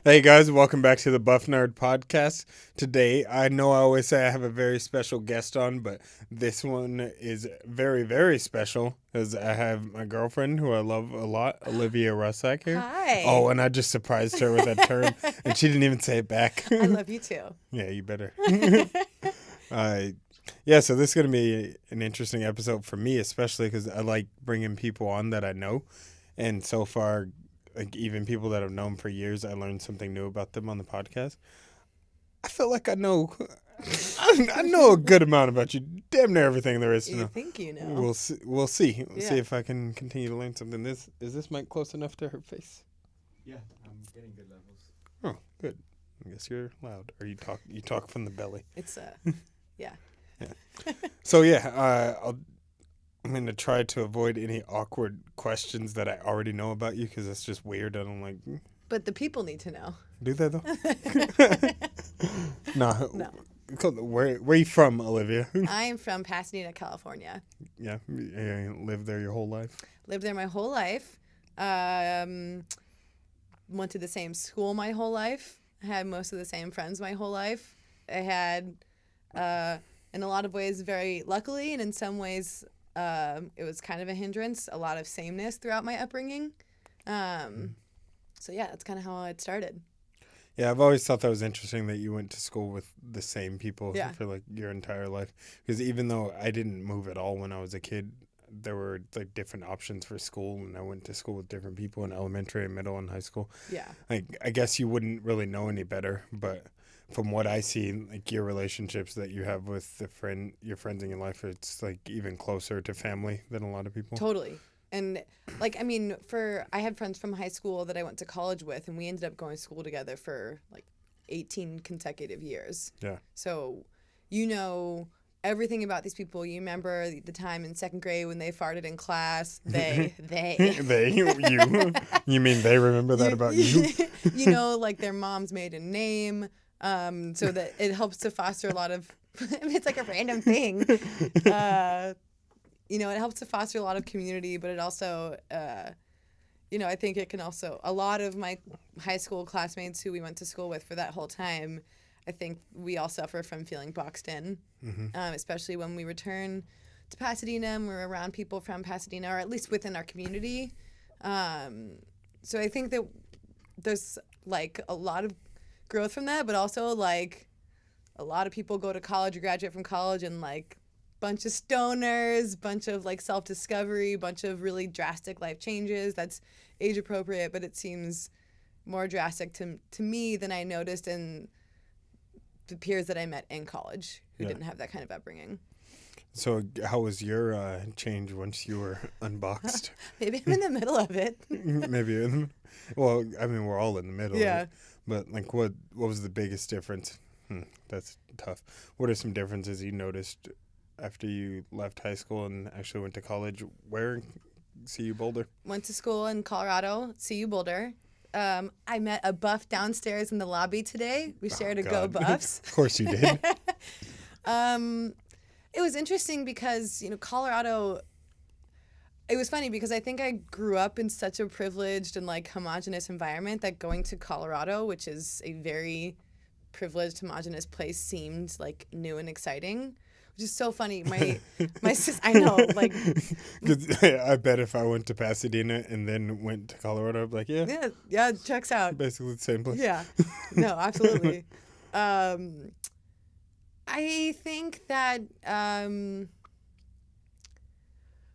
Hey guys, welcome back to the Buff Nerd Podcast. Today, I know I always say I have a very special guest on, but this one is very, very special because I have my girlfriend who I love a lot, Olivia Russak here. Hi. Oh, and I just surprised her with that term, and she didn't even say it back. I love you too. Yeah, you better. So this is going to be an interesting episode for me, especially because I like bringing people on that I know. And so far, like even people that I've known for years, I learned something new about them on the podcast. I feel like I know a good amount about you. Damn near everything there is to know. You think you know. We'll see. We'll see Yeah. if I can continue to learn something. Is this mic close enough to her face? Yeah, I'm getting good levels. Oh, good. I guess you're loud, or you talk from the belly. It's yeah. So yeah, I'm going to try to avoid any awkward questions that I already know about you because that's just weird. I don't like. But the people need to know. Do they though? No. Where are you from, Olivia? I am from Pasadena, California. Yeah, you lived there your whole life. Lived there my whole life. Went to the same school my whole life. Had most of the same friends my whole life. I had, in a lot of ways, very luckily, and in some ways, it was kind of a hindrance. A lot of sameness throughout my upbringing. So yeah, that's kind of how it started. Yeah, I've always thought that was interesting that you went to school with the same people Yeah. for like your entire life. Because even though I didn't move at all when I was a kid, there were like different options for school, and I went to school with different people in elementary and middle and high school. Yeah. Like I guess you wouldn't really know any better, but from what I see, like your relationships that you have with your friends in your life, it's like even closer to family than a lot of people. Totally. And like, I mean, I had friends from high school that I went to college with, and we ended up going to school together for like 18 consecutive years. Yeah. So, you know everything about these people. You remember the time in second grade when they farted in class. They. You mean they remember that about you? You know, like their mom's maiden name. So that it helps to foster a lot of. It's like a random thing. You know, it helps to foster a lot of community, but it also, I think it can also, a lot of my high school classmates who we went to school with for that whole time, I think we all suffer from feeling boxed in, especially when we return to Pasadena and we're around people from Pasadena, or at least within our community. So I think that there's like a lot of growth from that, but also like a lot of people go to college or graduate from college and like bunch of stoners, bunch of like self-discovery, bunch of really drastic life changes. That's age appropriate, but it seems more drastic to me than I noticed in the peers that I met in college who didn't have that kind of upbringing. So how was your change once you were unboxed? Maybe I'm in the middle of it. Maybe. Well, I mean, we're all in the middle. Yeah. Right? But like, what was the biggest difference? That's tough. What are some differences you noticed after you left high school and actually went to college? Where? CU Boulder? Went to school in Colorado, CU Boulder. I met a buff downstairs in the lobby today. We shared a Go God. Buffs. Of course you did. It was interesting because, Colorado, it was funny because I think I grew up in such a privileged and like homogenous environment that going to Colorado, which is a very privileged, homogenous place, seemed like new and exciting. Which is so funny. My sister, I know, like. 'Cause I bet if I went to Pasadena and then went to Colorado, I'd be like, Yeah, checks out. basically the same place. Yeah, no, absolutely. I think that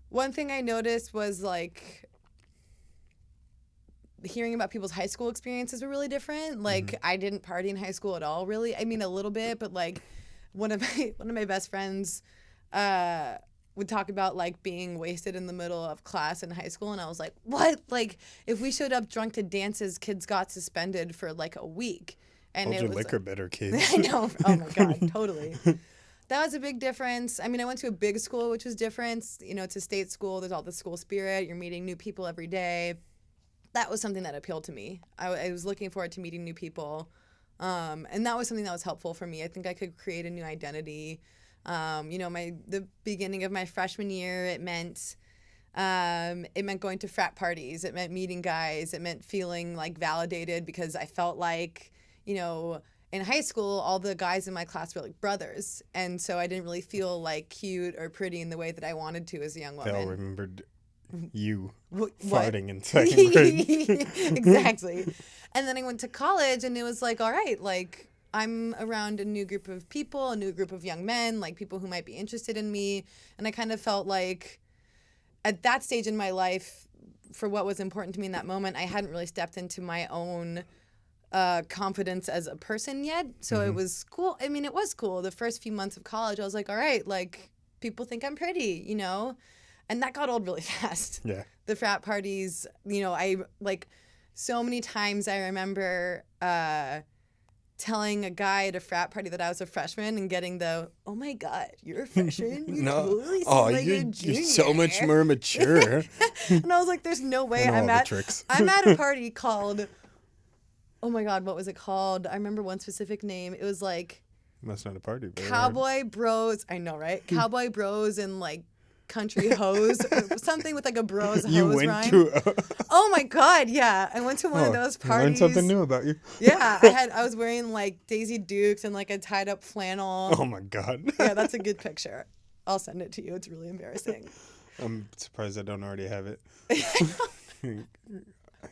one thing I noticed was like hearing about people's high school experiences were really different. Like I didn't party in high school at all, really. I mean, a little bit, but like one of my best friends would talk about like being wasted in the middle of class in high school, and I was like, what? Like if we showed up drunk to dances, kids got suspended for like a week. And Hold it your was liquor better, kids. I know. Oh my God, totally. That was a big difference. I mean, I went to a big school, which was different. It's a state school. There's all the school spirit. You're meeting new people every day. That was something that appealed to me. I was looking forward to meeting new people. And that was something that was helpful for me. I think I could create a new identity. The beginning of my freshman year, it meant It meant going to frat parties. It meant meeting guys. It meant feeling like validated because I felt like, you know, in high school, all the guys in my class were like brothers. And so I didn't really feel like cute or pretty in the way that I wanted to as a young They all woman. remembered you What? farting in second grade. Exactly. And then I went to college and it was like, all right, like I'm around a new group of people, a new group of young men, like people who might be interested in me. And I kind of felt like at that stage in my life, for what was important to me in that moment, I hadn't really stepped into my own confidence as a person yet. So it was cool. I mean, it was cool. The first few months of college, I was like, all right, like people think I'm pretty, you know? And that got old really fast. Yeah. The frat parties, you know, I like so many times I remember telling a guy at a frat party that I was a freshman and getting the, oh my God, you're a freshman? You totally seem like a junior. You're so much more mature. And I was like, there's no way I know all I'm the at tricks. I'm at a party called, oh my God, what was it called? I remember one specific name. It was like That's not a party. But Cowboy Bros. I know, right? Cowboy Bros and like Country Hose, or something with like a bros hose You went rhyme. to Oh my God, yeah. I went to one of those I parties. learned something new about you. Yeah, I was wearing like Daisy Dukes and like a tied up flannel. Oh my God. Yeah, that's a good picture. I'll send it to you. It's really embarrassing. I'm surprised I don't already have it.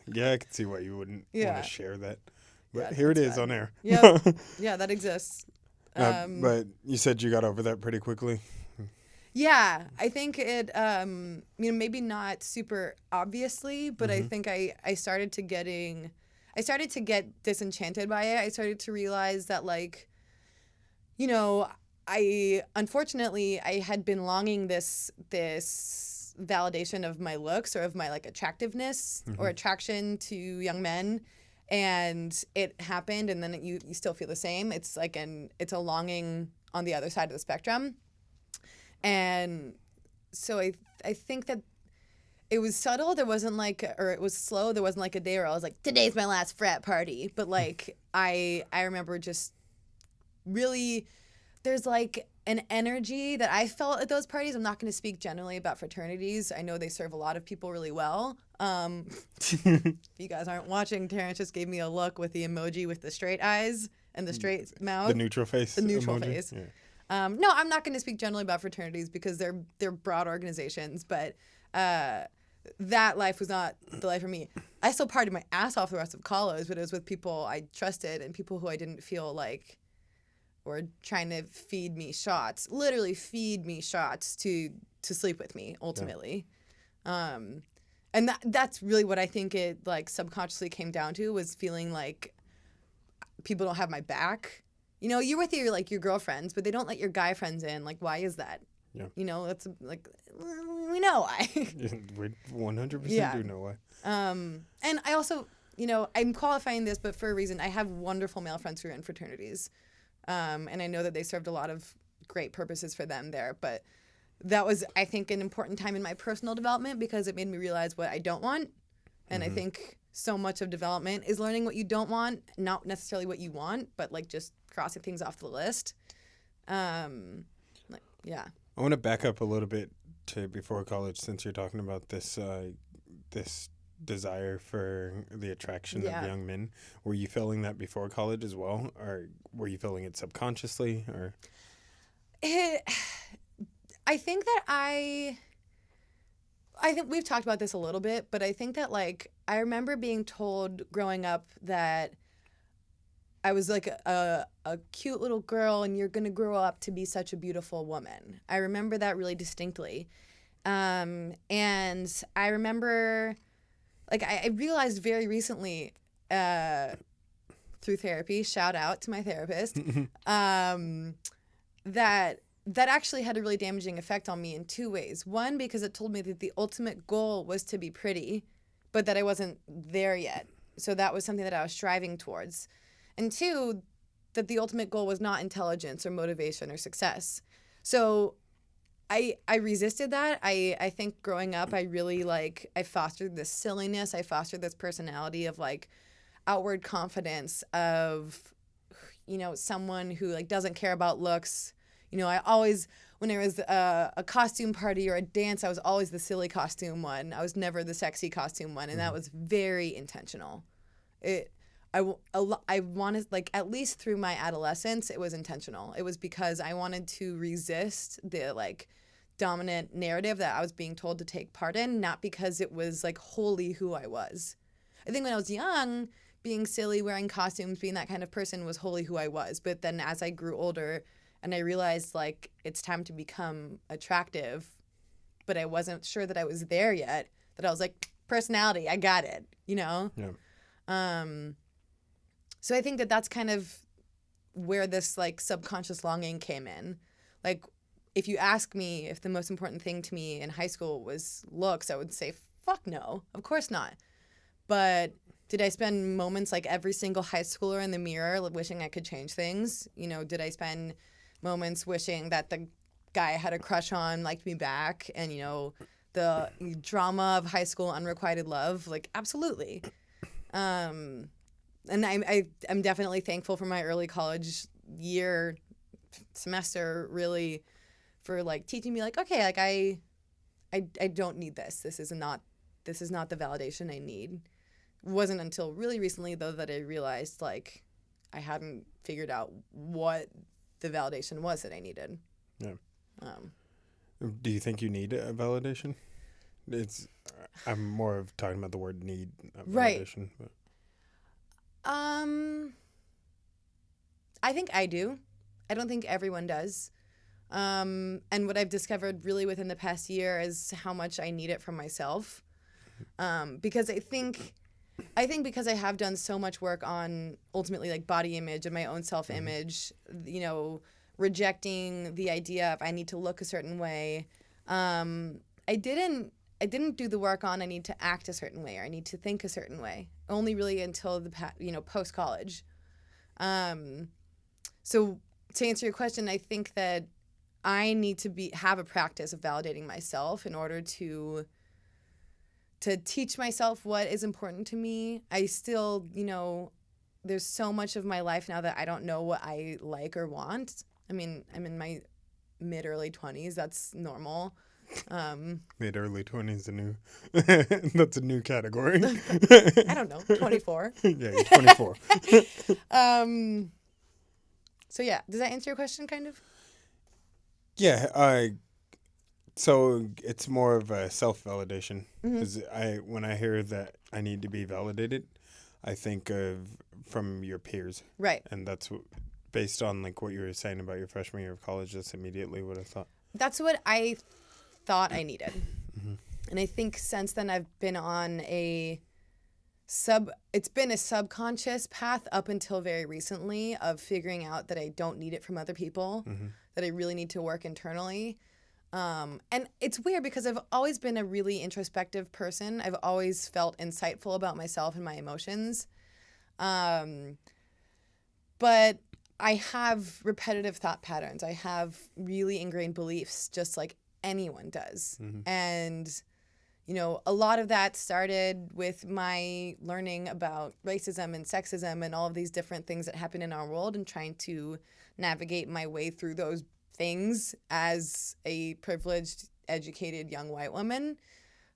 Yeah, I can see why you wouldn't Yeah. want to share that. But Yeah, here it that's is bad. on air. Yeah, yeah, that exists. But you said you got over that pretty quickly. Yeah, I think it, you know, maybe not super obviously, but I think I started to get disenchanted by it. I started to realize that, like, you know, unfortunately, I had been longing this validation of my looks or of my, like, attractiveness or attraction to young men. And it happened, and then you still feel the same. It's like it's a longing on the other side of the spectrum. And so I think that it was subtle. There wasn't like, or it was slow. There wasn't like a day where I was like, today's my last frat party. But like, I remember just really, there's like an energy that I felt at those parties. I'm not going to speak generally about fraternities. I know they serve a lot of people really well. If you guys aren't watching, Terrence just gave me a look with the emoji with the straight eyes and the straight mouth. The neutral face. The neutral emoji. face. Yeah. No, I'm not going to speak generally about fraternities because they're broad organizations, but that life was not the life for me. I still partied my ass off the rest of college, but it was with people I trusted and people who I didn't feel like were trying to feed me shots, literally feed me shots to sleep with me ultimately. Yeah. And that's really what I think it like subconsciously came down to, was feeling like people don't have my back. You know, you're with your girlfriends, but they don't let your guy friends in. Like, why is that? Yeah. You know, that's like, we know why. We 100% Yeah. do know why. And I also, you know, I'm qualifying this, but for a reason. I have wonderful male friends who are in fraternities. And I know that they served a lot of great purposes for them there. But that was, I think, an important time in my personal development because it made me realize what I don't want. And I think so much of development is learning what you don't want, not necessarily what you want, but like just crossing things off the list. Yeah. I want to back up a little bit to before college, since you're talking about this this desire for the attraction of young men. Were you feeling that before college as well, or were you feeling it subconsciously, or? I think that I think we've talked about this a little bit, but I think that like I remember being told growing up that I was like a cute little girl and you're going to grow up to be such a beautiful woman. I remember that really distinctly. And I remember, like, I realized very recently through therapy, shout out to my therapist, that actually had a really damaging effect on me in two ways. One, because it told me that the ultimate goal was to be pretty, but that I wasn't there yet. So that was something that I was striving towards. And two, that the ultimate goal was not intelligence or motivation or success. So I resisted that. I think growing up, I really I fostered this silliness. I fostered this personality of like outward confidence of, you know, someone who like doesn't care about looks. You know, I always when there was a costume party or a dance, I was always the silly costume one. I was never the sexy costume one, and that was very intentional. I wanted, like, at least through my adolescence, it was intentional. It was because I wanted to resist the, like, dominant narrative that I was being told to take part in, not because it was, like, wholly who I was. I think when I was young, being silly, wearing costumes, being that kind of person was wholly who I was. But then as I grew older and I realized, like, it's time to become attractive, but I wasn't sure that I was there yet, that I was like, personality, I got it, you know? Yeah. So I think that that's kind of where this, like, subconscious longing came in. Like, if you ask me if the most important thing to me in high school was looks, I would say, fuck no, of course not. But did I spend moments like every single high schooler in the mirror wishing I could change things? You know, did I spend moments wishing that the guy I had a crush on liked me back? And, you know, the drama of high school unrequited love? Like, absolutely. And I'm definitely thankful for my early college semester, really, for, like, teaching me, like, okay, like, I don't need this. This is not the validation I need. It wasn't until really recently, though, that I realized, like, I hadn't figured out what the validation was that I needed. Yeah. Do you think you need a validation? I'm more of talking about the word need, validation. Right. I think I do. I don't think everyone does. And what I've discovered really within the past year is how much I need it from myself. Because I think because I have done so much work on ultimately, like, body image and my own self-image, you know, rejecting the idea of I need to look a certain way. I didn't do the work on I need to act a certain way or I need to think a certain way. Only really until post college. So to answer your question, I think that I need to have a practice of validating myself in order to teach myself what is important to me. I still, you know, there's so much of my life now that I don't know what I like or want. I mean, I'm in my mid-early 20s. That's normal. Mid-early 20s that's a new category. I don't know, 24. Yeah, you're 24. So yeah, does that answer your question, kind of? Yeah, so it's more of a self-validation. Because when I hear that I need to be validated, I think of from your peers. Right. And that's based on, like, what you were saying about your freshman year of college. That's immediately what I thought. That's what I thought I needed. And I think since then I've been on it's been a subconscious path up until very recently of figuring out that I don't need it from other people, that I really need to work internally. And it's weird because I've always been a really introspective person. I've always felt insightful about myself and my emotions. But I have repetitive thought patterns. I have really ingrained beliefs, just like anyone does. And, you know, a lot of that started with my learning about racism and sexism and all of these different things that happen in our world and trying to navigate my way through those things as a privileged, educated young white woman.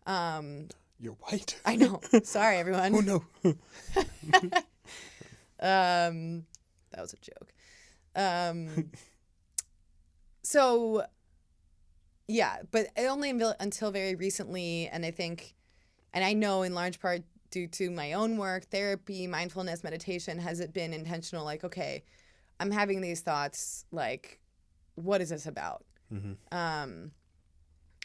You're white. I know. Sorry, everyone. Oh, no. That was a joke. So, yeah, but only until very recently, and I know in large part due to my own work, therapy, mindfulness, meditation, has it been intentional, like, okay, I'm having these thoughts, like, what is this about?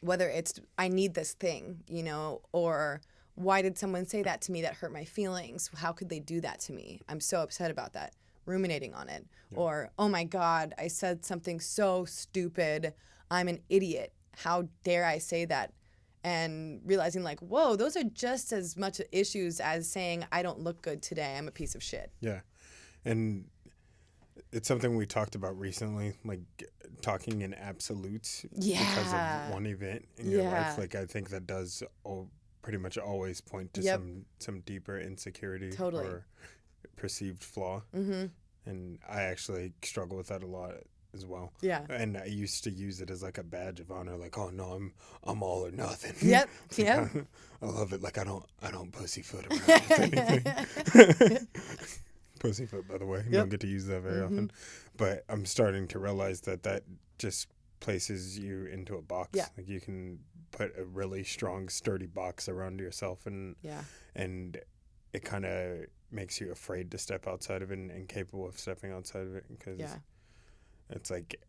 Whether it's I need this thing, you know, or why did someone say that to me that hurt my feelings? How could they do that to me? I'm so upset about that. Ruminating on it. Yeah. Or, oh my God, I said something so stupid. I'm an idiot. How dare I say that? And realizing, like, whoa, those are just as much issues as saying I don't look good today. I'm a piece of shit. Yeah. And it's something we talked about recently, like talking in absolutes because of one event in your life. Like, I think that does pretty much always point to some deeper insecurity or perceived flaw. And I actually struggle with that a lot as well. Yeah. And I used to use it as like a badge of honor, like, oh no, I'm all or nothing. Yep. Like, Yep. I love it. Like I don't pussyfoot around with anything. Pussyfoot, by the way. Yep. Don't get to use that very often. But I'm starting to realize that just places you into a box. Yeah. Like you can put a really strong, sturdy box around yourself, and it kind of makes you afraid to step outside of it and capable of stepping outside of it, because it's like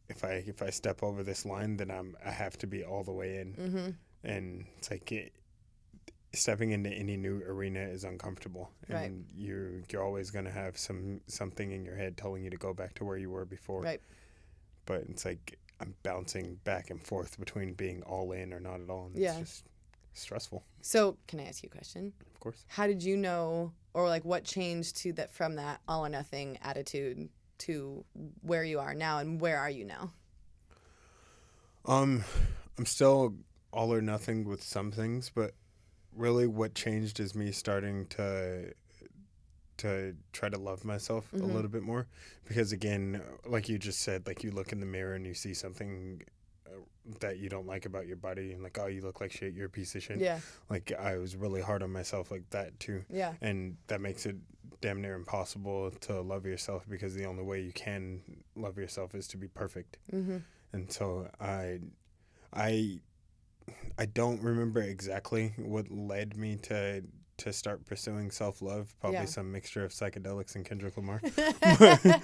if I step over this line, then I have to be all the way in, and it's like stepping into any new arena is uncomfortable, and you're always going to have something in your head telling you to go back to where you were before. Right. But it's like I'm bouncing back and forth between being all in or not at all, and it's just stressful. So, can I ask you a question? Of course. How did you know, or like what changed to that from that all or nothing attitude to where you are now, and where are you now? I'm still all or nothing with some things, but really what changed is me starting to try to love myself a little bit more, because again, like you just said, like you look in the mirror and you see something that you don't like about your body, and like, oh, you look like shit, you're a piece of shit. Yeah. Like I was really hard on myself like that too. Yeah. And that makes it damn near impossible to love yourself, because the only way you can love yourself is to be perfect. And so I don't remember exactly what led me to start pursuing self-love. Probably some mixture of psychedelics and Kendrick Lamar. I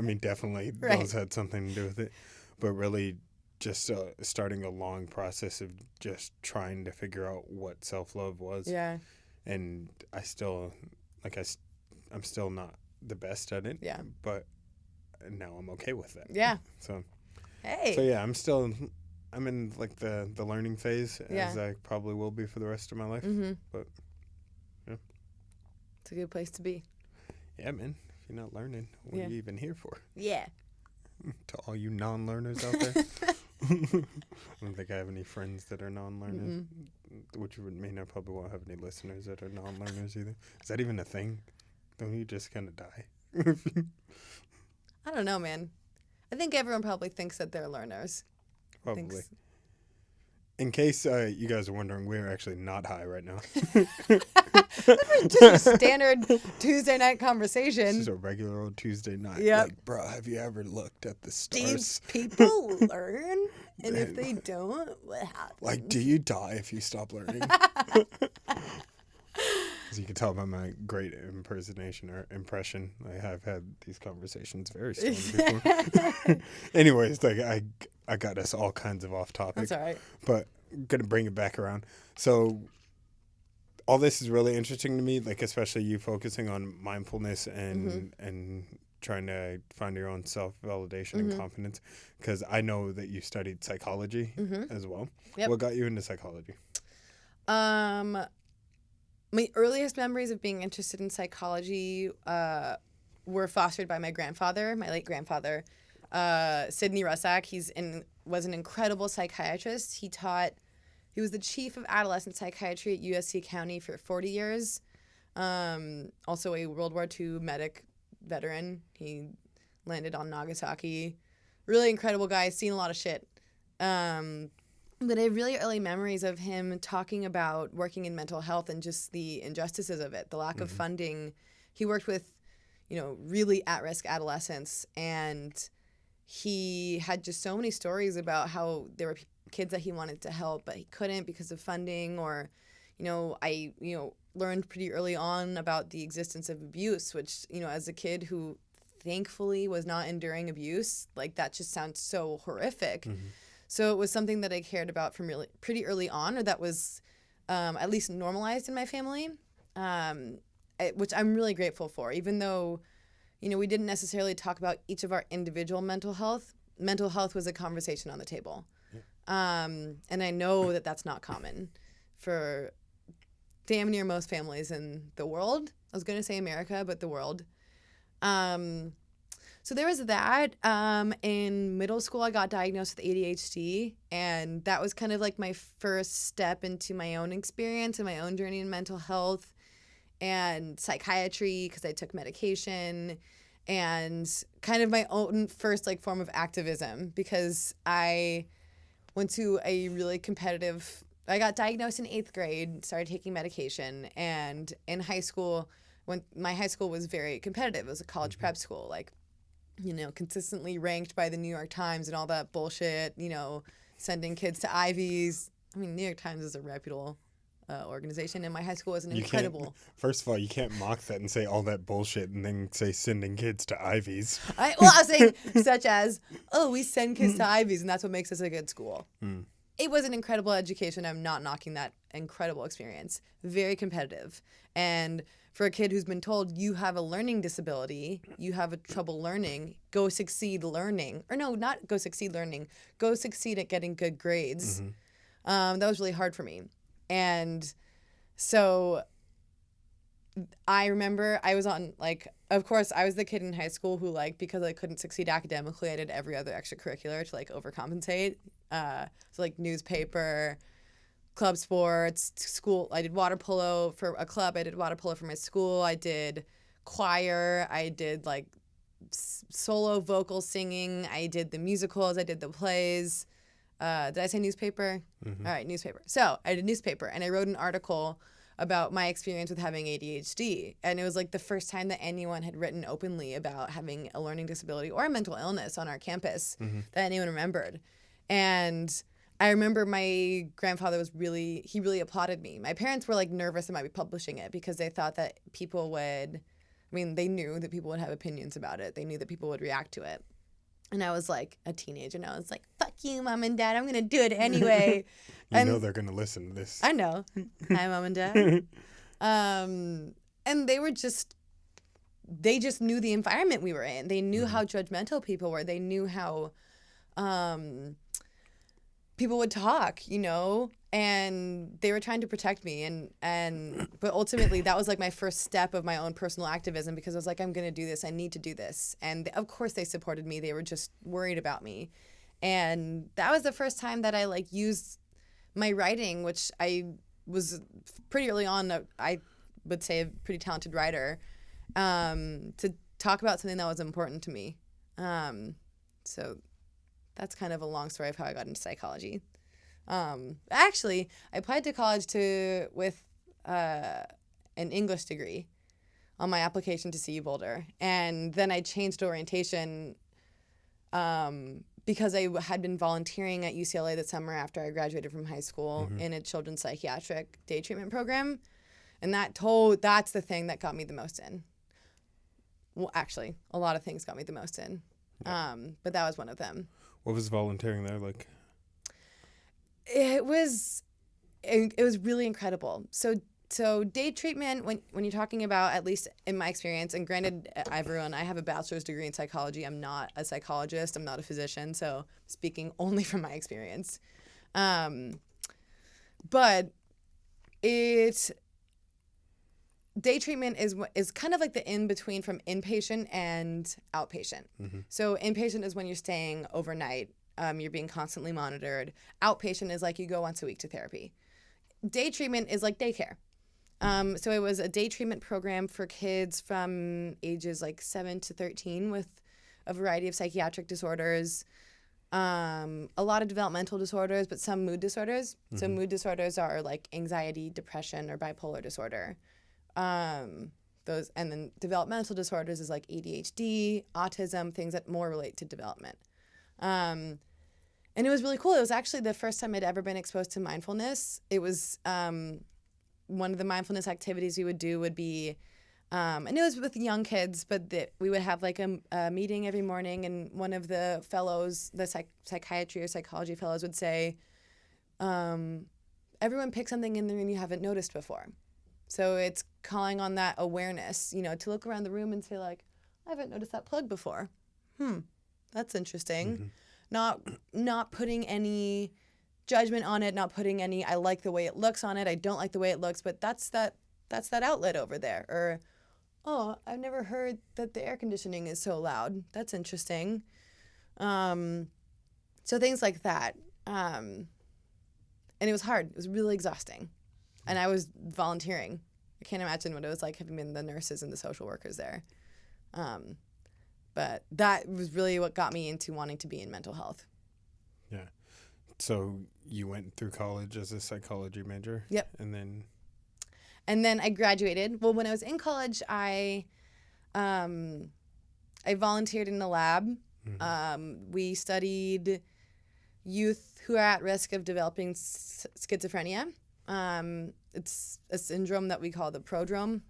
mean, definitely those had something to do with it. But really just starting a long process of just trying to figure out what self-love was. Yeah. And I still, I'm still not the best at it. Yeah. But now I'm okay with that. Yeah. So yeah, I'm in like the learning phase, as I probably will be for the rest of my life. But yeah, it's a good place to be. Yeah, man. If you're not learning, what are you even here for? Yeah. To all you non-learners out there, I don't think I have any friends that are non-learners, which would mean I probably won't have any listeners that are non-learners either. Is that even a thing? Don't you just kind of die? I don't know, man. I think everyone probably thinks that they're learners. Probably. In case you guys are wondering, we're actually not high right now. Just a standard Tuesday night conversation. This is a regular old Tuesday night. Yep. Like, bro, have you ever looked at the stars? These people learn, and if they don't, what happens? Like, do you die if you stop learning? As you can tell by my great impersonation or impression, I have had these conversations very soon before. Anyways, like I got us all kinds of off topic. That's all right. But I'm going to bring it back around. So all this is really interesting to me, like especially you focusing on mindfulness and trying to find your own self-validation and confidence, because I know that you studied psychology as well. Yep. What got you into psychology? My earliest memories of being interested in psychology were fostered by my grandfather, my late grandfather, Olivia Russak. He was an incredible psychiatrist. He was the chief of adolescent psychiatry at USC County for 40 years. Also a World War II medic veteran. He landed on Nagasaki. Really incredible guy. Seen a lot of shit. But I have really early memories of him talking about working in mental health and just the injustices of it, the lack of funding. He worked with, really at-risk adolescents, and he had just so many stories about how there were kids that he wanted to help, but he couldn't because of funding. Or, I learned pretty early on about the existence of abuse, which, as a kid who thankfully was not enduring abuse, like that just sounds so horrific. So it was something that I cared about from pretty early on, or that was at least normalized in my family, which I'm really grateful for. Even though, we didn't necessarily talk about each of our individual mental health was a conversation on the table. Yeah. And I know that that's not common for damn near most families in the world. I was going to say America, but the world. So there was that. In middle school, I got diagnosed with ADHD, and that was kind of like my first step into my own experience and my own journey in mental health and psychiatry, because I took medication. and kind of my own first like form of activism, because I went to a really competitive. I got diagnosed in 8th grade, started taking medication, and in high school, when my high school was very competitive, it was a college prep school, like, consistently ranked by the New York Times and all that bullshit, sending kids to Ivies. I mean, New York Times is a reputable organization, and my high school was an incredible. First of all, you can't mock that and say all that bullshit and then say sending kids to Ivies. I was saying such as, we send kids to Ivies, and that's what makes us a good school. It was an incredible education. I'm not knocking that incredible experience. Very competitive. And for a kid who's been told you have a learning disability, you have a trouble learning, go succeed learning. Or no, not go succeed learning. Go succeed at getting good grades. That was really hard for me. And so I remember I was on, of course, I was the kid in high school who, because I couldn't succeed academically, I did every other extracurricular to, overcompensate. So, newspaper, club sports, school. I did water polo for a club. I did water polo for my school. I did choir. I did, solo vocal singing. I did the musicals. I did the plays. Did I say newspaper? All right, newspaper. So I did newspaper, and I wrote an article about my experience with having ADHD. And it was the first time that anyone had written openly about having a learning disability or a mental illness on our campus that anyone remembered. And I remember my grandfather he really applauded me. My parents were nervous about me publishing it because they thought that people would, they knew that people would have opinions about it. They knew that people would react to it. And I was a teenager, and I was fuck you, Mom and Dad, I'm going to do it anyway. You know they're going to listen to this. I know. Hi, Mom and Dad. And they just knew the environment we were in. They knew how judgmental people were. They knew how people would talk, and they were trying to protect me. But ultimately that was my first step of my own personal activism, because I was I'm going to do this. I need to do this. And of course they supported me. They were just worried about me. And that was the first time that I used my writing, which I was pretty early on, I would say a pretty talented writer, to talk about something that was important to me. So that's kind of a long story of how I got into psychology. Actually, I applied to college with an English degree on my application to CU Boulder. And then I changed orientation because I had been volunteering at UCLA the summer after I graduated from high school in a children's psychiatric day treatment program. And that's the thing that got me the most in. Well, actually, a lot of things got me the most in. But that was one of them. What was volunteering there like? It was really incredible. So day treatment, when you're talking about, at least in my experience, and granted, I have a bachelor's degree in psychology. I'm not a psychologist. I'm not a physician. So speaking only from my experience. But day treatment is kind of like the in-between from inpatient and outpatient. So inpatient is when you're staying overnight. You're being constantly monitored. Outpatient is you go once a week to therapy. Day treatment is like daycare. So it was a day treatment program for kids from ages 7 to 13 with a variety of psychiatric disorders, a lot of developmental disorders, but some mood disorders. So mood disorders are anxiety, depression, or bipolar disorder. And then developmental disorders is ADHD, autism, things that more relate to development. And it was really cool. It was actually the first time I'd ever been exposed to mindfulness. It was one of the mindfulness activities we would do would be, and it was with young kids, but we would have a meeting every morning, and one of the fellows, the psychiatry or psychology fellows, would say, everyone pick something in the room you haven't noticed before. So it's calling on that awareness, to look around the room and say I haven't noticed that plug before. That's interesting. Not putting any judgment on it, not putting any I like the way it looks on it, I don't like the way it looks, but that's that outlet over there. Or, oh, I've never heard that the air conditioning is so loud. That's interesting. So things like that. And it was hard. It was really exhausting. And I was volunteering. I can't imagine what it was like having been the nurses and the social workers there. But that was really what got me into wanting to be in mental health. Yeah. So you went through college as a psychology major? Yep. And then I graduated. Well, when I was in college, I volunteered in the lab. We studied youth who are at risk of developing schizophrenia. It's a syndrome that we call the prodrome.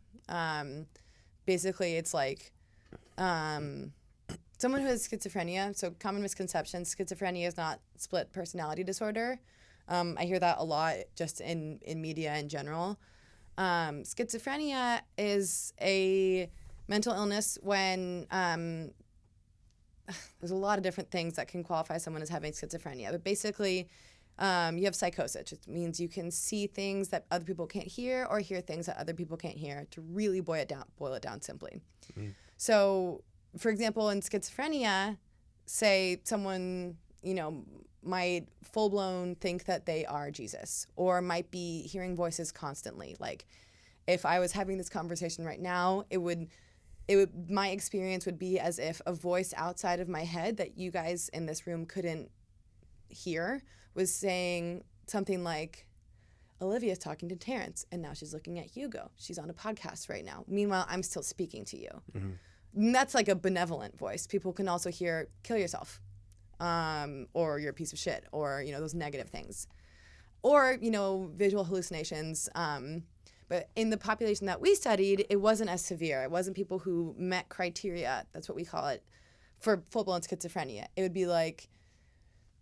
Basically, it's like someone who has schizophrenia. So common misconceptions, schizophrenia is not split personality disorder. I hear that a lot just in media in general. Schizophrenia is a mental illness when there's a lot of different things that can qualify someone as having schizophrenia. But basically, you have psychosis. It means you can see things that other people can't hear or hear things that other people can't hear, to really boil it down simply. So, for example, in schizophrenia, say someone, might full-blown think that they are Jesus, or might be hearing voices constantly. Like, if I was having this conversation right now, my experience would be as if a voice outside of my head that you guys in this room couldn't hear was saying something like, Olivia's talking to Terrence, and now she's looking at Hugo. She's on a podcast right now. Meanwhile, I'm still speaking to you. And that's like a benevolent voice. People can also hear, kill yourself, or you're a piece of shit, or, those negative things. Or, visual hallucinations. But in the population that we studied, it wasn't as severe. It wasn't people who met criteria, that's what we call it, for full-blown schizophrenia. It would be like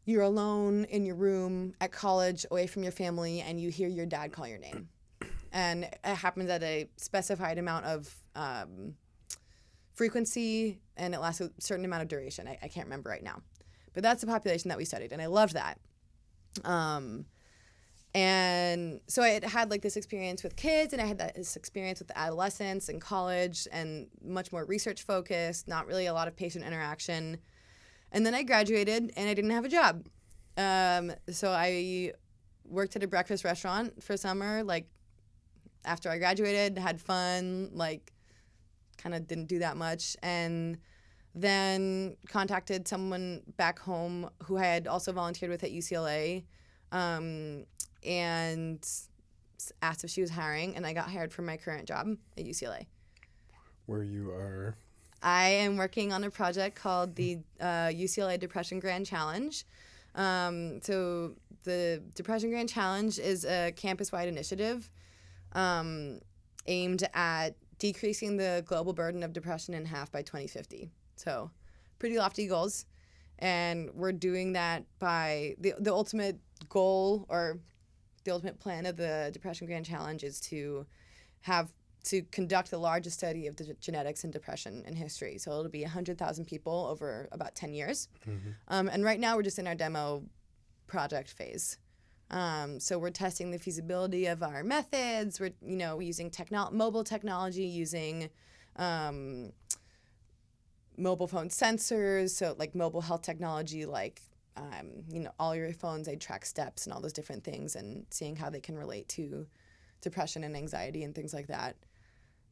you're alone in your room at college, away from your family, and you hear your dad call your name. And it happens at a specified amount of frequency, and it lasts a certain amount of duration. I can't remember right now. But that's the population that we studied, and I loved that. And so I had like this experience with kids, and I had this experience with adolescents and college, and much more research focused, not really a lot of patient interaction. And then I graduated, and I didn't have a job. So I worked at a breakfast restaurant for summer, like after I graduated, had fun, like kind of didn't do that much. And then contacted someone back home who I had also volunteered with at UCLA, and asked if she was hiring, and I got hired for my current job at UCLA. Where you are? I am working on a project called the UCLA Depression Grand Challenge. So the Depression Grand Challenge is a campus-wide initiative aimed at decreasing the global burden of depression in half by 2050. So pretty lofty goals. And we're doing that by the ultimate goal, or the ultimate plan of the Depression Grand Challenge, is to conduct the largest study of the genetics and depression in history. So it'll be 100,000 people over about 10 years. And right now we're just in our demo project phase. So we're testing the feasibility of our methods. We're using mobile technology, using mobile phone sensors, so like mobile health technology, like all your phones, they track steps and all those different things, and seeing how they can relate to depression and anxiety and things like that.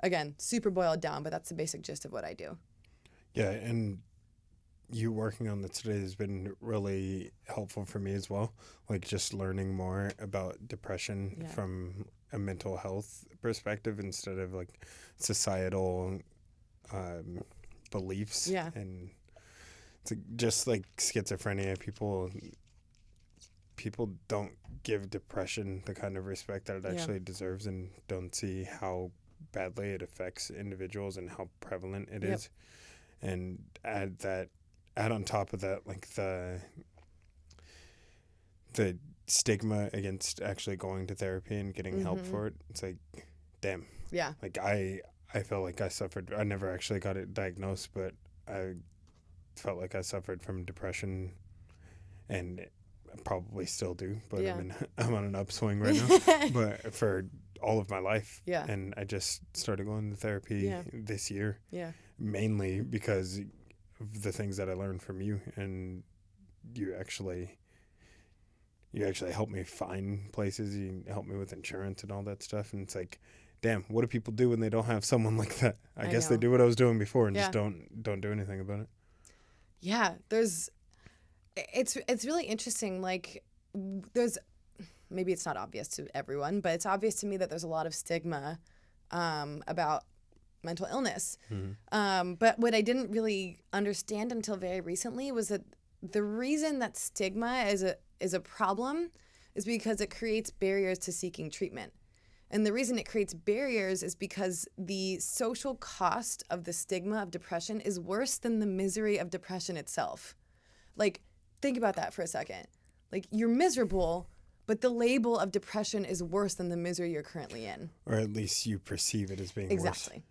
Again, super boiled down, but that's the basic gist of what I do. Yeah, and you working on this today has been really helpful for me as well. Like just learning more about depression from a mental health perspective instead of like societal beliefs. Yeah. And it's just like schizophrenia, people don't give depression the kind of respect that it actually deserves, and don't see how badly it affects individuals and how prevalent it is. And add on top of that, like the stigma against actually going to therapy and getting help for it. It's like, damn. Yeah. Like I felt like I suffered. I never actually got it diagnosed, but I felt like I suffered from depression, and I probably still do. But I'm on an upswing right now. But for all of my life. Yeah. And I just started going to therapy this year. Yeah. Mainly because of the things that I learned from you, and you actually helped me find places. You helped me with insurance and all that stuff. And it's like, damn, what do people do when they don't have someone like that? I guess know. they do what I was doing before and just Yeah. don't do anything about it. Yeah, it's really interesting. Like, there's, maybe it's not obvious to everyone, but it's obvious to me that there's a lot of stigma about mental illness. But what I didn't really understand until very recently was that the reason that stigma is a problem is because it creates barriers to seeking treatment. And the reason it creates barriers is because the social cost of the stigma of depression is worse than the misery of depression itself. Like, think about that for a second. Like, you're miserable, but the label of depression is worse than the misery you're currently in. Or at least you perceive it as being Exactly.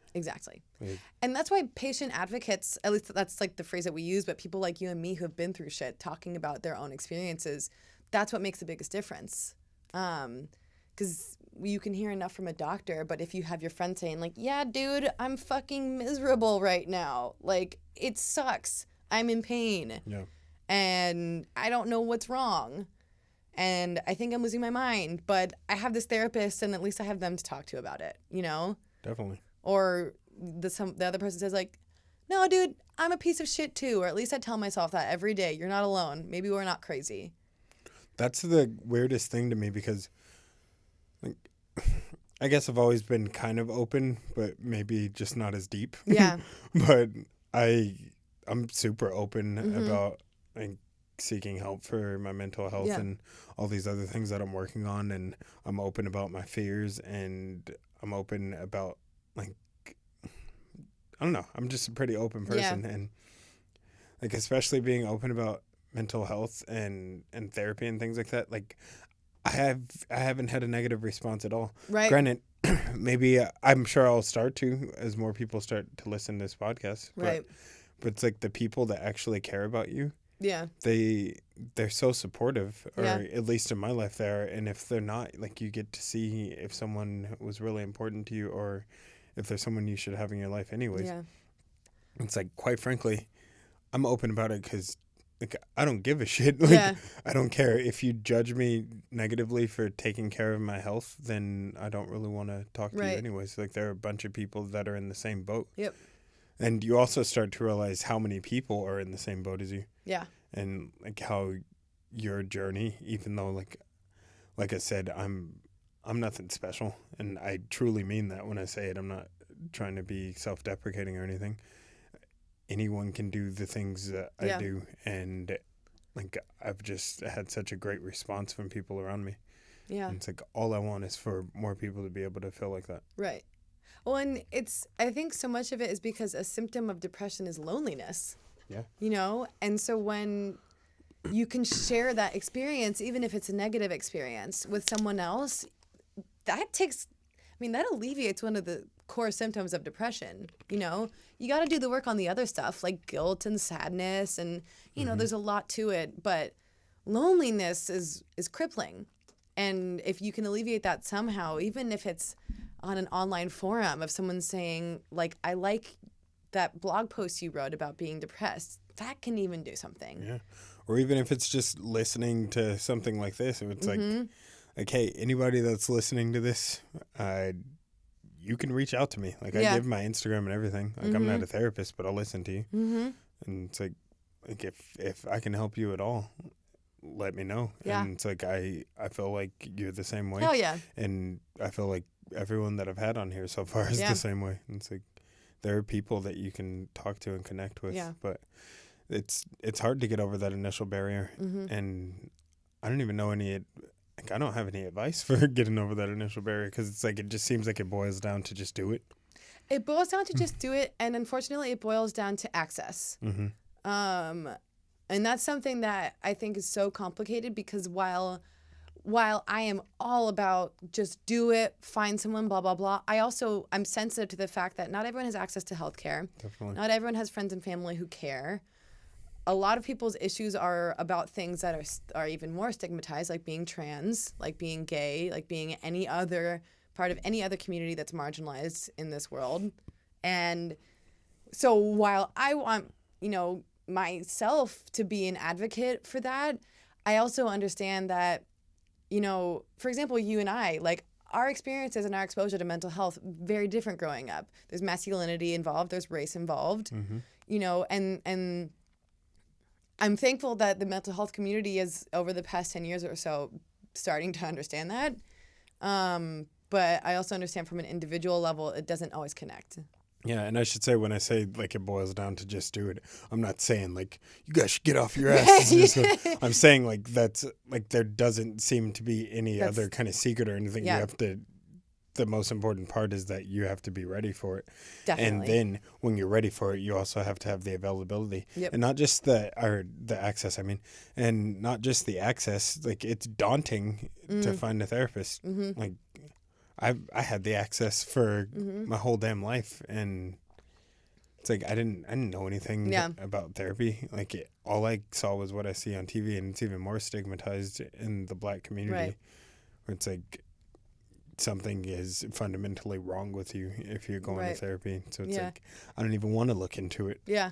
worse. And that's why patient advocates, at least that's like the phrase that we use, but people like you and me who have been through shit talking about their own experiences, that's what makes the biggest difference. Because you can hear enough from a doctor, but if you have your friend saying like, yeah, dude, I'm fucking miserable right now. Like, it sucks. I'm in pain. Yeah. And I don't know what's wrong. And I think I'm losing my mind, but I have this therapist and at least I have them to talk to about it, you know? Definitely. Or the other person says like, no, dude, I'm a piece of shit too. Or at least I tell myself that every day. You're not alone. Maybe we're not crazy. That's the weirdest thing to me because, like, I guess I've always been kind of open, but maybe just not as deep. Yeah. But I'm super open about like seeking help for my mental health and all these other things that I'm working on, and I'm open about my fears, and I'm open about like, I don't know, I'm just a pretty open person, and like especially being open about mental health and therapy and things like that. Like I haven't had a negative response at all. Right. Granted, maybe I'm sure I'll start to as more people start to listen to this podcast. Right. But it's like the people that actually care about you. Yeah. They're so supportive, or Yeah. at least in my life they are. And if they're not, like you get to see if someone was really important to you, or if there's someone you should have in your life anyways. Yeah. It's like, quite frankly, I'm open about it because like I don't give a shit. Like Yeah. I don't care if you judge me negatively for taking care of my health. Then I don't really want to talk to you Right. anyways. Like there are a bunch of people that are in the same boat. Yep. And you also start to realize how many people are in the same boat as you. Yeah. And like how your journey, even though like I said, I'm nothing special, and I truly mean that when I say it. I'm not trying to be self-deprecating or anything. Anyone can do the things that I do, and like I've just had such a great response from people around me. Yeah. And it's like all I want is for more people to be able to feel like that. Right. Well, and I think so much of it is because a symptom of depression is loneliness. Yeah. You know? And so when you can share that experience, even if it's a negative experience, with someone else, that alleviates one of the core symptoms of depression. You know, you got to do the work on the other stuff like guilt and sadness, and you know, there's a lot to it, but loneliness is crippling. And if you can alleviate that somehow, even if it's on an online forum of someone saying like, I like that blog post you wrote about being depressed, that can even do something. Yeah. Or even if it's just listening to something like this, it's like, hey, anybody that's listening to this, you can reach out to me. Like I give my Instagram and everything. Like I'm not a therapist, but I'll listen to you. And it's like if I can help you at all, let me know. Yeah. And it's like I feel like you're the same way. Hell yeah. And I feel like everyone that I've had on here so far is the same way. And it's like there are people that you can talk to and connect with. Yeah. But it's hard to get over that initial barrier. And I don't even know I don't have any advice for getting over that initial barrier, because it's like it just seems like it boils down to just do it. It boils down to just do it, and unfortunately it boils down to access. And that's something that I think is so complicated, because while I am all about just do it, find someone, blah, blah, blah, I'm sensitive to the fact that not everyone has access to healthcare. Definitely. Not everyone has friends and family who care. A lot of people's issues are about things that are even more stigmatized, like being trans, like being gay, like being any other part of any other community that's marginalized in this world. And so while I want, myself to be an advocate for that, I also understand that, for example, you and I, like, our experiences and our exposure to mental health very different growing up. There's masculinity involved, there's race involved, you know, and I'm thankful that the mental health community is over the past 10 years or so starting to understand that. But I also understand from an individual level, it doesn't always connect. Yeah, and I should say when I say like it boils down to just do it, I'm not saying like you guys should get off your ass. I'm saying like that's like there doesn't seem to be any other kind of secret or anything. Yeah. You have to. The most important part is that you have to be ready for it. Definitely. And then when you're ready for it, you also have to have the availability. Yep. And not just the access, I mean, and not just the access. Like it's daunting to find a therapist. Like I had the access for my whole damn life, and it's like I didn't know anything about therapy. Like all I saw was what I see on TV, and it's even more stigmatized in the Black community. Right. Where it's like something is fundamentally wrong with you if you're going to therapy. So it's like I don't even want to look into it. Yeah.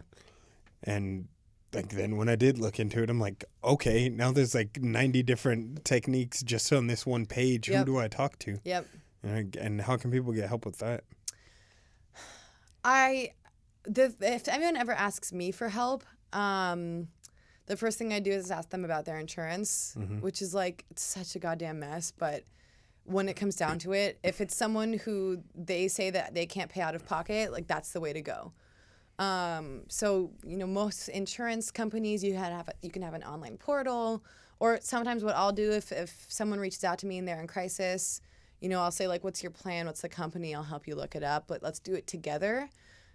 And like then when I did look into it, I'm like, okay, now there's like 90 different techniques just on this one page. Who do I talk to? Yep. And how can people get help with that? If anyone ever asks me for help, the first thing I do is ask them about their insurance, which is like it's such a goddamn mess. But when it comes down to it, if it's someone who they say that they can't pay out of pocket, like that's the way to go. So you know, most insurance companies you can have an online portal, or sometimes what I'll do if someone reaches out to me and they're in crisis. You know, I'll say, like, what's your plan? What's the company? I'll help you look it up, but let's do it together.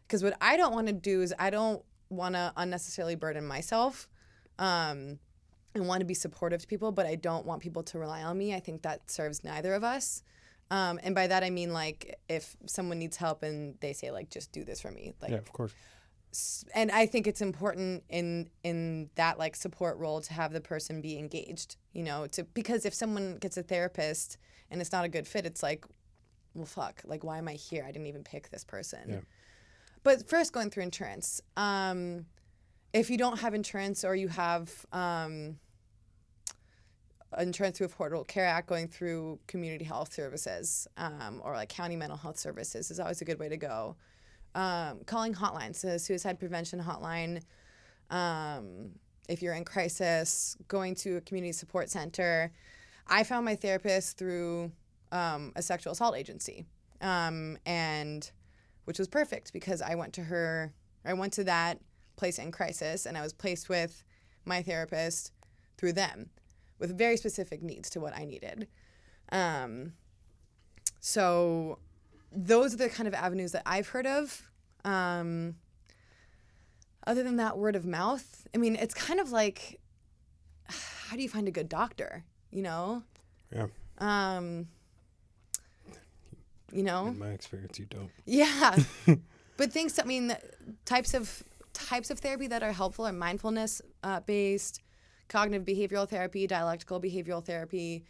Because what I don't want to do is I don't want to unnecessarily burden myself and want to be supportive to people, but I don't want people to rely on me. I think that serves neither of us. And by that, I mean, like, if someone needs help and they say, like, just do this for me. Like, yeah, of course. And I think it's important in that, like, support role to have the person be engaged, you know, because if someone gets a therapist and it's not a good fit, it's like, well, fuck, like, why am I here? I didn't even pick this person. Yeah. But first, going through insurance. If you don't have insurance or you have insurance through Affordable Care Act, going through community health services or like county mental health services is always a good way to go. Calling hotlines, the suicide prevention hotline. If you're in crisis, going to a community support center. I found my therapist through a sexual assault agency, and which was perfect because I went to that place in crisis, and I was placed with my therapist through them with very specific needs to what I needed. So those are the kind of avenues that I've heard of. Other than that, word of mouth. I mean, it's kind of like, how do you find a good doctor? You know? Yeah. You know? In my experience, you don't. Yeah. But types of therapy that are helpful are mindfulness based, cognitive behavioral therapy, dialectical behavioral therapy,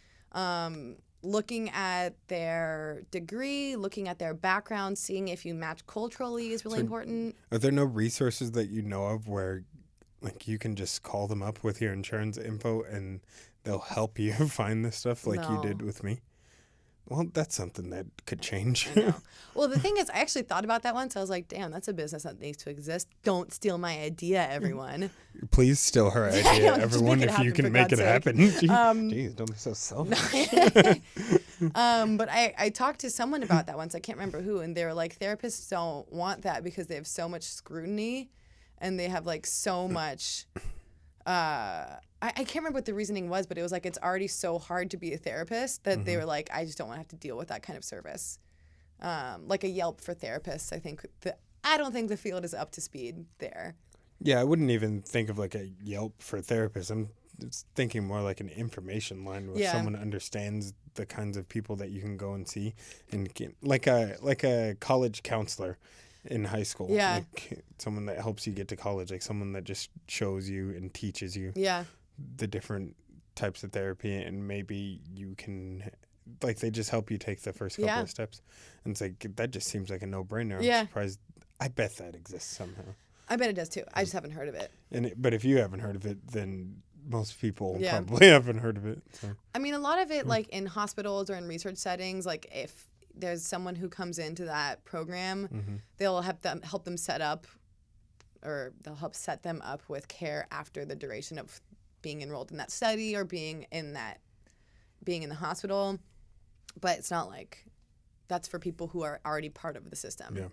looking at their degree, looking at their background, seeing if you match culturally is really important. Are there no resources that you know of where like you can just call them up with your insurance info and they'll help you find this stuff like you did with me? Well, that's something that could change. I know. Well, the thing is, I actually thought about that once. I was like, damn, that's a business that needs to exist. Don't steal my idea, everyone. Please steal her idea, everyone, if you can make it happen. Jeez, don't be so selfish. But I talked to someone about that once. I can't remember who. And they were like, therapists don't want that because they have so much scrutiny and they have like so much... I can't remember what the reasoning was, but it was like it's already so hard to be a therapist that they were like, I just don't want to have to deal with that kind of service. Like a Yelp for therapists, I don't think the field is up to speed there. Yeah, I wouldn't even think of like a Yelp for therapists. I'm thinking more like an information line where someone understands the kinds of people that you can go and see, and like a college counselor in high school. Yeah. Like someone that helps you get to college, like someone that just shows you and teaches you the different types of therapy, and maybe you can, like, they just help you take the first couple of steps. And it's like, that just seems like a no-brainer. I'm surprised. I bet that exists somehow. I bet it does too. I just haven't heard of it. But if you haven't heard of it, then most people Yeah. probably haven't heard of it. So. I mean, a lot of it, like in hospitals or in research settings, like if there's someone who comes into that program, they'll help them set up, or they'll help set them up with care after the duration of being enrolled in that study or being in the hospital. But it's not like that's for people who are already part of the system. Yeah.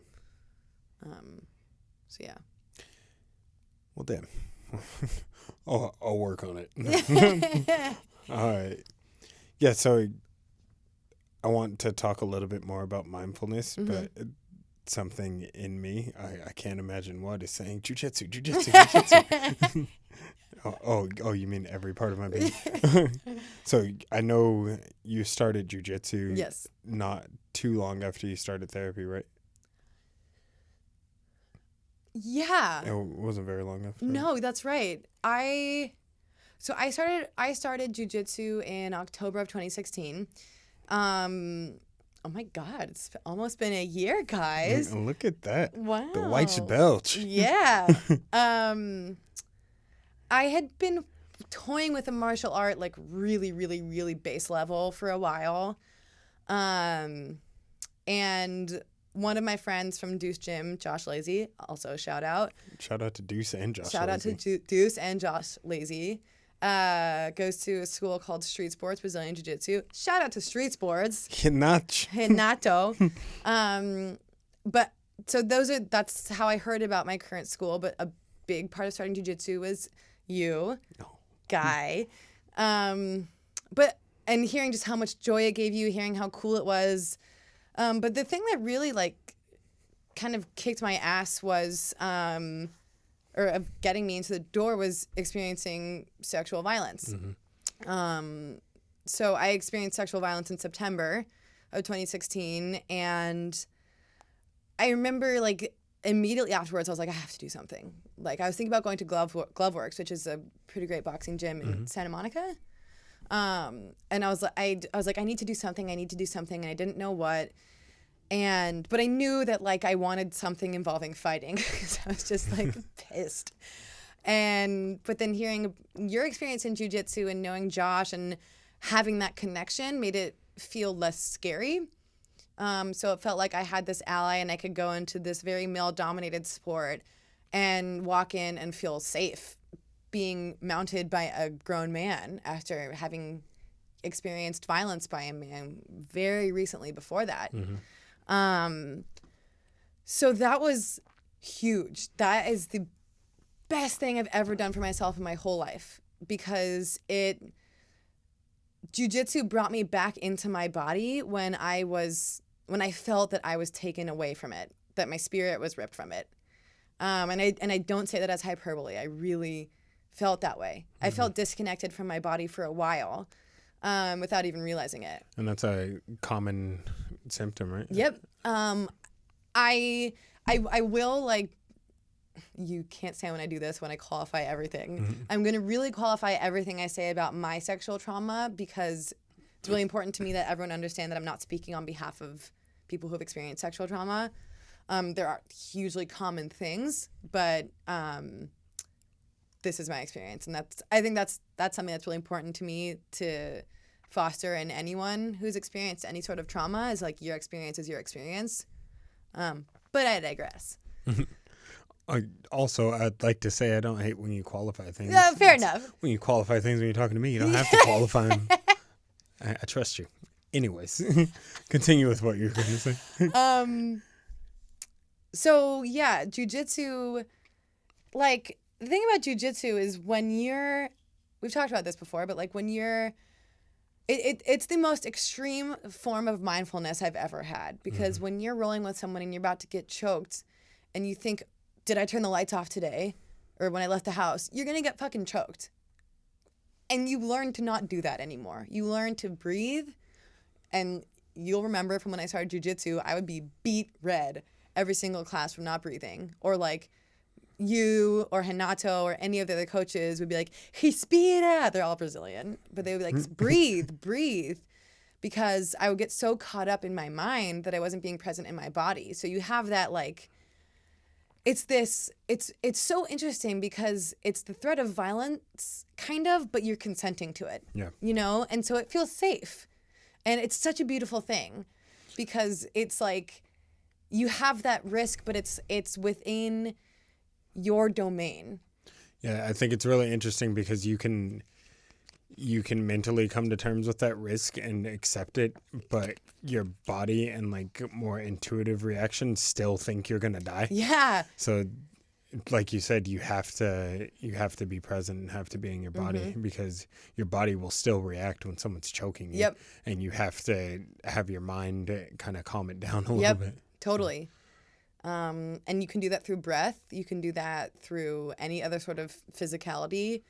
So yeah. Well, damn. I'll work on it. All right. Yeah, so I want to talk a little bit more about mindfulness, but something in me, I can't imagine what, is saying jujitsu, jujitsu, jujitsu. Oh, you mean every part of my being? So I know you started jujitsu. Yes. Not too long after you started therapy, right? Yeah. It wasn't very long after. No, that's right. I started jujitsu in October of 2016. Oh my God, it's almost been a year, guys. Look at that. Wow. The white belch. Yeah. I had been toying with a martial art, like really, really, really base level for a while. And one of my friends from Deuce Gym, Josh Lazy, also shout out. Shout out to Deuce and Josh. Shout out to Deuce and Josh Lazy. Goes to a school called Street Sports Brazilian Jiu-Jitsu. Shout out to Street Sports. Renato. But so that's how I heard about my current school. But a big part of starting jiu-jitsu was you, Guy. But hearing just how much joy it gave you, hearing how cool it was. But the thing that really like kind of kicked my ass was, or of getting me into the door, was experiencing sexual violence. So I experienced sexual violence in September of 2016, and I remember like immediately afterwards I was like, I have to do something. Like I was thinking about going to Gloveworks, which is a pretty great boxing gym in Santa Monica. And I was like, I need to do something. And I didn't know what. But I knew that like I wanted something involving fighting, because I was just like pissed. But then hearing your experience in jiu-jitsu and knowing Josh and having that connection made it feel less scary. So it felt like I had this ally and I could go into this very male-dominated sport and walk in and feel safe being mounted by a grown man after having experienced violence by a man very recently before that. So that was huge. That is the best thing I've ever done for myself in my whole life, because jiu-jitsu brought me back into my body when I felt that I was taken away from it, that my spirit was ripped from it. And I don't say that as hyperbole. I really felt that way. I felt disconnected from my body for a while, without even realizing it. And that's a common symptom, right? Yep. I will, like, you can't say when I do this, when I qualify everything. I'm going to really qualify everything I say about my sexual trauma, because it's really important to me that everyone understand that I'm not speaking on behalf of people who have experienced sexual trauma. There are hugely common things, but this is my experience. And I think that's something that's really important to me to foster in anyone who's experienced any sort of trauma, is like, your experience is your experience. But I digress. Also, I'd like to say I don't hate when you qualify things. Yeah, fair enough. When you qualify things when you're talking to me, you don't have to qualify them. I trust you. Anyways, continue with what you're going to say. So yeah, jiu-jitsu, like, the thing about jiu-jitsu is we've talked about this before, but like it's the most extreme form of mindfulness I've ever had, because when you're rolling with someone and you're about to get choked and you think, did I turn the lights off today? Or when I left the house, you're going to get fucking choked. And you learn to not do that anymore. You learn to breathe. And you'll remember from when I started jiu-jitsu, I would be beat red every single class from not breathing. Or like you or Renato or any of the other coaches would be like, respira. They're all Brazilian. But they would be like, breathe. Because I would get so caught up in my mind that I wasn't being present in my body. So you have that, like, it's so interesting because it's the threat of violence kind of, but you're consenting to it. Yeah. You know? And so it feels safe. And it's such a beautiful thing because it's like you have that risk, but it's within your domain. Yeah, I think it's really interesting because you can mentally come to terms with that risk and accept it, but your body and like more intuitive reactions still think you're gonna die. Yeah. So, like you said, you have to be present and have to be in your body because your body will still react when someone's choking you. Yep. And you have to have your mind kind of calm it down a little bit. Totally. And you can do that through breath. You can do that through any other sort of physicality.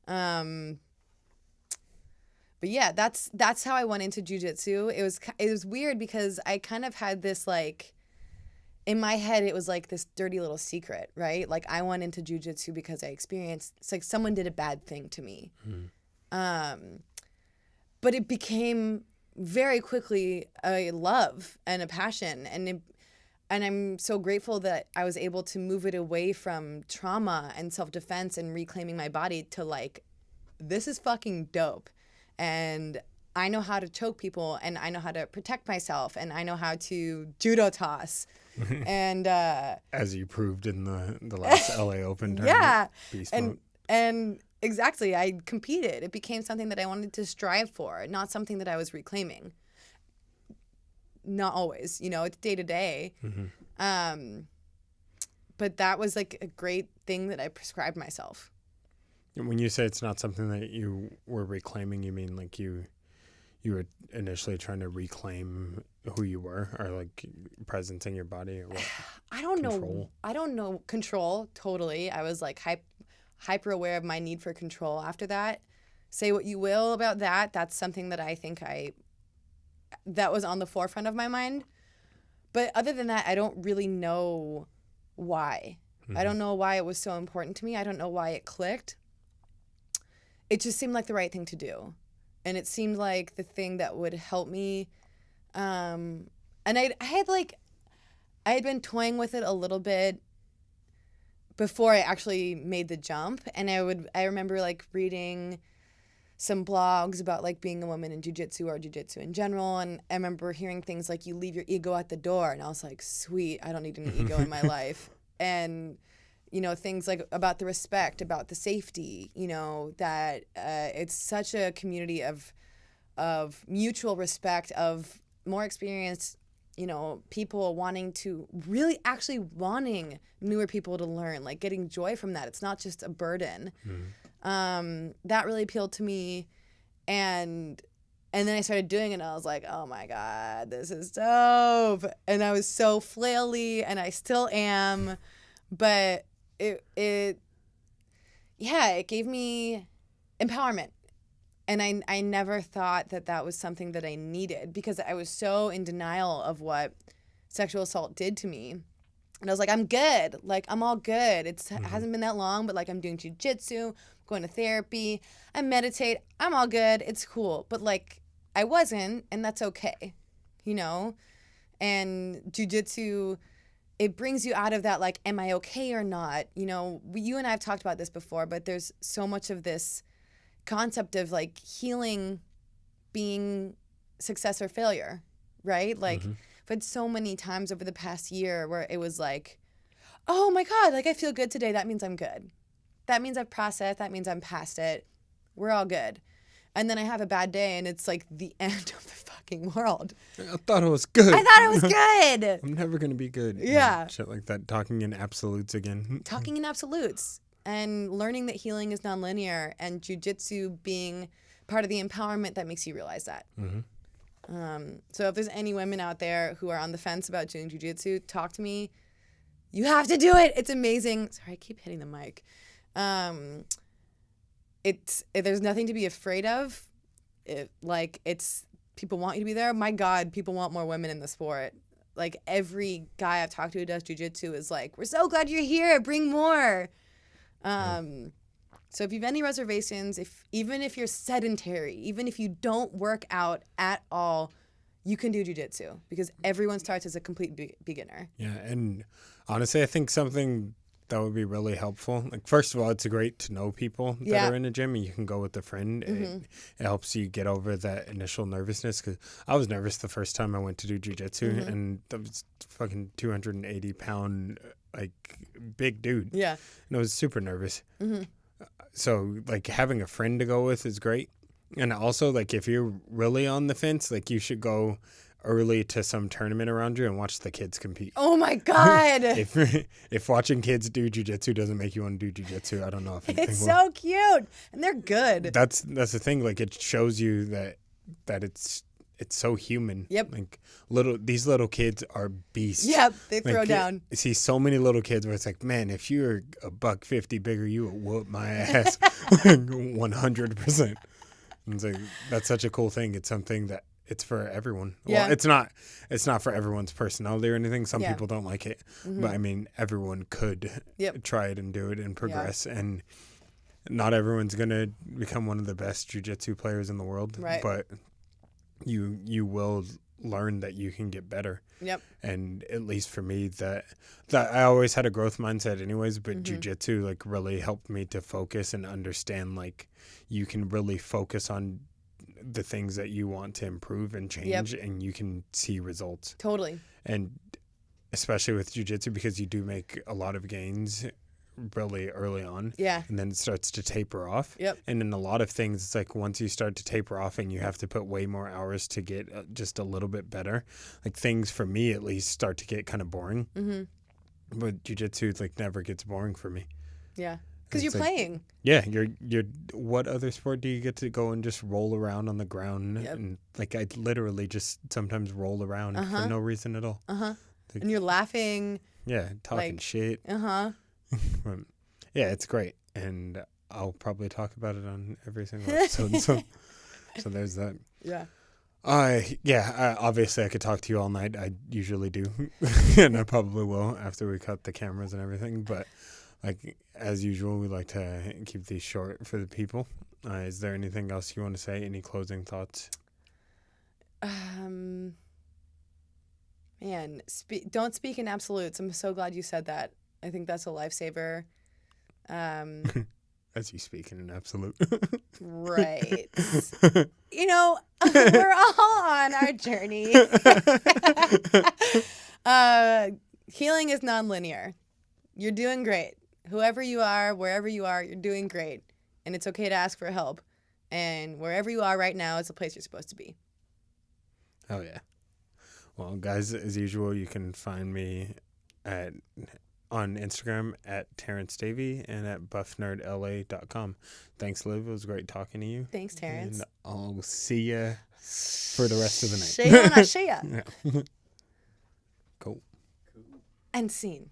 But yeah, that's how I went into jiu-jitsu. It was weird because I kind of had this like, in my head, it was like this dirty little secret, right? Like I went into jiu-jitsu because I experienced, it's like someone did a bad thing to me. But it became very quickly a love and a passion. And I'm so grateful that I was able to move it away from trauma and self-defense and reclaiming my body to like, this is fucking dope. And I know how to choke people and I know how to protect myself and I know how to judo toss. And as you proved in the last LA Open tournament. Yeah. Beast and mode. and exactly, I competed. It became something that I wanted to strive for, not something that I was reclaiming. Not always, you know, it's day to day. But that was like a great thing that I prescribed myself. When you say it's not something that you were reclaiming, you mean like you were initially trying to reclaim who you were, or like presence in your body, or what? I don't know. Control, totally. I was like hyper aware of my need for control after that. Say what you will about that. That's something that I think that was on the forefront of my mind. But other than that, I don't really know why. I don't know why it was so important to me. I don't know why it clicked. It just seemed like the right thing to do. And it seemed like the thing that would help me. And I had been toying with it a little bit before I actually made the jump. And I remember like reading some blogs about like being a woman in jiu-jitsu or jiu-jitsu in general. And I remember hearing things like you leave your ego at the door. And I was like, sweet, I don't need an ego in my life. And you know, things like about the respect, about the safety, you know, that it's such a community of mutual respect, of more experienced, you know, people wanting newer people to learn, like getting joy from that. It's not just a burden. That really appealed to me. And then I started doing it and I was like, oh my God, this is dope. And I was so flaily and I still am, but it gave me empowerment. And I never thought that was something that I needed because I was so in denial of what sexual assault did to me. And I was like, I'm good. Like, I'm all good. It hasn't been that long, but like I'm doing jiu-jitsu, going to therapy, I meditate. I'm all good. It's cool. But like I wasn't, and that's okay, you know? And jiu-jitsu, it brings you out of that, like, am I okay or not? You know, you and I have talked about this before, but there's so much of this concept of, like, healing being success or failure, right? Like, I've had so many times over the past year where it was like, oh, my God, like, I feel good today. That means I'm good. That means I've processed. That means I'm past it. We're all good. And then I have a bad day, and it's like the end of the fucking world. I thought it was good. I thought it was good. I'm never going to be good. Yeah. And shit like that. Talking in absolutes again. Talking in absolutes. And learning that healing is nonlinear, and jiu-jitsu being part of the empowerment that makes you realize that. So if there's any women out there who are on the fence about doing jiu-jitsu, talk to me. You have to do it. It's amazing. Sorry, I keep hitting the mic. There's nothing to be afraid of. People want you to be there. My God, people want more women in the sport. Like every guy I've talked to who does jiu-jitsu is like, we're so glad you're here. Bring more. So if you have any reservations, even if you're sedentary, even if you don't work out at all, you can do jiu-jitsu because everyone starts as a complete beginner. Yeah, and Honestly, I think something that would be really helpful. Like, first of all, it's great to know people that Yeah. are in a gym, and you can go with a friend. It helps you get over that initial nervousness, because I was nervous the first time I went to do jujitsu, and that was fucking 280-pound, like, big dude. Yeah. And I was super nervous. So, like, having a friend to go with is great. And also, like, if you're really on the fence, like, you should go early to some tournament around you and watch the kids compete. Oh my God. If watching kids do jujitsu doesn't make you want to do jujitsu, I don't know if anything It's will. so cute. And they're good. That's the thing. Like, it shows you that it's so human. Yep. Like, these little kids are beasts. Yep. They throw Like, down. I see so many little kids where it's like, man, if you're $150 bigger, you would whoop my ass 100%. And it's like, that's such a cool thing. It's something that it's for everyone. Yeah. Well, it's not for everyone's personality or anything. Some Yeah. people don't like it, but I mean, everyone could Yep. try it and do it and progress. And not everyone's gonna become one of the best jiu-jitsu players in the world, Right. but you will learn that you can get better. Yep. And at least for me, that I always had a growth mindset anyways, but jiu-jitsu like really helped me to focus and understand, like, you can really focus on the things that you want to improve and change, and you can see results. Totally. And especially with jiu-jitsu, because you do make a lot of gains really early on. Yeah. And then it starts to taper off. Yep. And in a lot of things, it's like once you start to taper off and you have to put way more hours to get just a little bit better, like, things for me at least start to get kind of boring. But jiu-jitsu like never gets boring for me. Yeah. Because you're It's like- playing. Yeah, you're. What other sport do you get to go and just roll around on the ground? Yep. And like, I literally just sometimes roll around for no reason at all. Like, And you're laughing. yeah, talking like- shit. But, yeah, it's great, and I'll probably talk about it on every single episode. So there's that. Yeah. Obviously I could talk to you all night. I usually do, and I probably will after we cut the cameras and everything. But like, as usual, we like to keep these short for the people. Is there anything else you want to say? Any closing thoughts? Man, don't speak in absolutes. I'm so glad you said that. I think that's a lifesaver. As you speak in an absolute. Right. You know, we're all on our journey. Healing is nonlinear. You're doing great. Whoever you are, wherever you are, you're doing great. And it's okay to ask for help. And wherever you are right now is the place you're supposed to be. Oh, yeah. Well, guys, as usual, you can find me on Instagram at Terrence Davey and at buffnerdla.com. Thanks, Liv. It was great talking to you. Thanks, Terrence. And I'll see you for the rest of the night. See ya, not see ya. Yeah. Cool. And scene.